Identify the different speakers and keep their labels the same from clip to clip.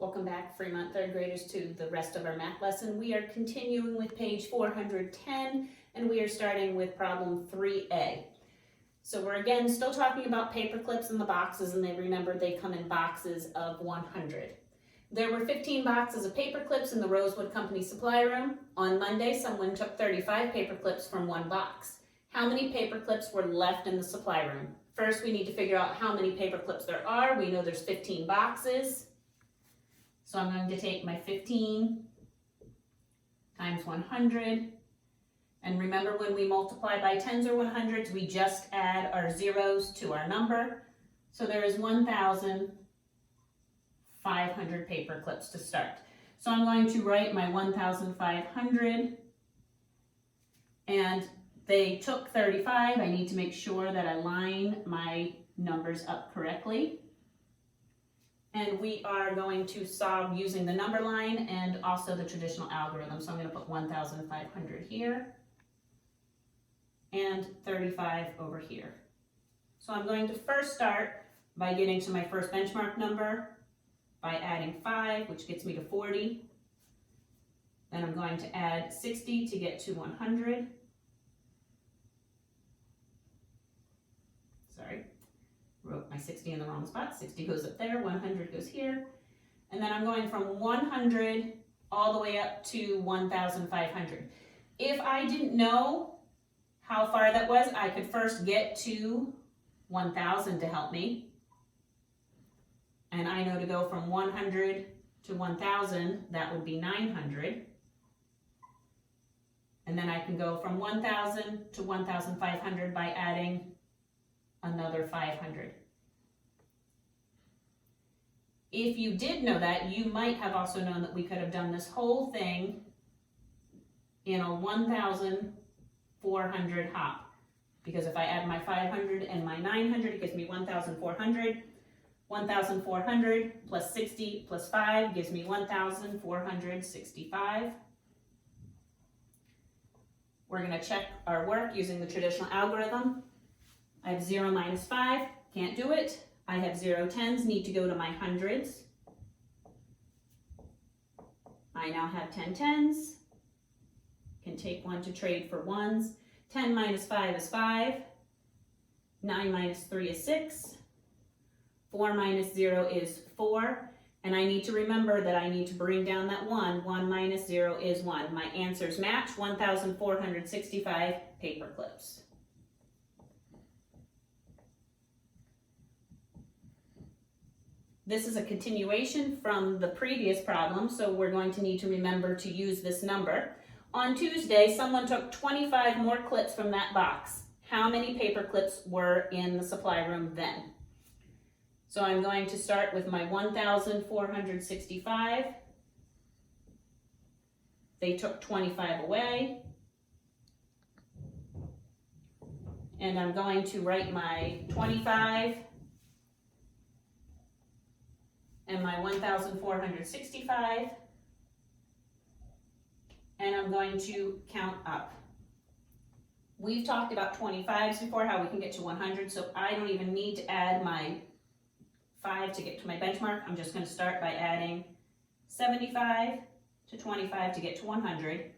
Speaker 1: Welcome back, Fremont third graders, to the rest of our math lesson. We are continuing with page 410, and we are starting with problem 3A. So we're again still talking about paper clips in the boxes, and remember they come in boxes of 100. There were 15 boxes of paper clips in the Rosewood Company supply room. On Monday, someone took 35 paper clips from one box. How many paper clips were left in the supply room? First, we need to figure out how many paper clips there are. We know there's 15 boxes. So I'm going to take my 15 times 100. And remember, when we multiply by tens or 100s, we just add our zeros to our number. So there is 1,500 paper clips to start. So I'm going to write my 1,500, and they took 35. I need to make sure that I line my numbers up correctly. And we are going to solve using the number line and also the traditional algorithm. So I'm going to put 1,500 here and 35 over here. So I'm going to first start by getting to my first benchmark number by adding 5, which gets me to 40. Then I'm going to add 60 to get to 100. Sorry. Wrote my 60 in the wrong spot. 60 goes up there, 100 goes here. And then I'm going from 100 all the way up to 1,500. If I didn't know how far that was, I could first get to 1,000 to help me. And I know to go from 100 to 1,000, that would be 900. And then I can go from 1,000 to 1,500 by adding another 500. If you did know that, you might have also known that we could have done this whole thing in a 1,400 hop. Because if I add my 500 and my 900, it gives me 1,400. 1,400 plus 60 plus 5 gives me 1,465. We're going to check our work using the traditional algorithm. I have 0 minus 5, can't do it. I have 0 tens, need to go to my hundreds. I now have 10 tens. Can take one to trade for ones. 10 minus 5 is 5. 9 minus 3 is 6. 4 minus 0 is 4. And I need to remember that I need to bring down that 1. 1 minus 0 is 1. My answers match, 1,465 paper clips. This is a continuation from the previous problem, so we're going to need to remember to use this number. On Tuesday, someone took 25 more clips from that box. How many paper clips were in the supply room then? So I'm going to start with my 1,465. They took 25 away. And I'm going to write my 25 and my 1,465, and I'm going to count up. We've talked about 25s before, how we can get to 100, so I don't even need to add my 5 to get to my benchmark. I'm just going to start by adding 75 to 25 to get to 100.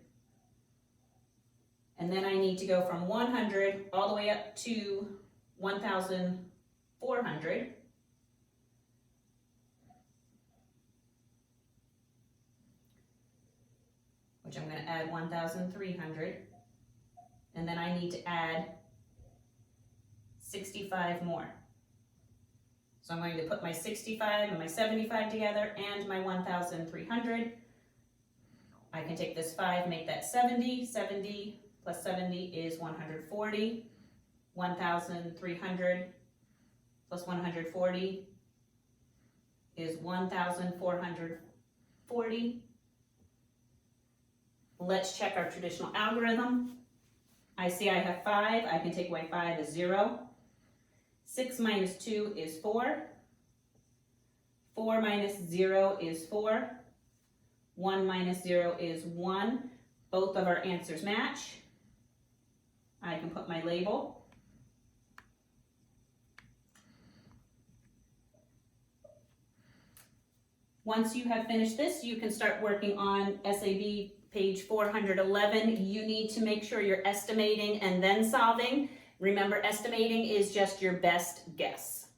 Speaker 1: And then I need to go from 100 all the way up to 1,400. Which I'm going to add 1,300, and then I need to add 65 more. So I'm going to put my 65 and my 75 together and my 1,300. I can take this 5, make that 70. 70 plus 70 is 140. 1,300 plus 140 is 1,440. Let's check our traditional algorithm. I see I have 5. I can take away 5 as 0. 6 minus 2 is 4. 4 minus 0 is 4. 1 minus 0 is 1. Both of our answers match. I can put my label. Once you have finished this, you can start working on SAB page 411. You need to make sure you're estimating and then solving. Remember, estimating is just your best guess.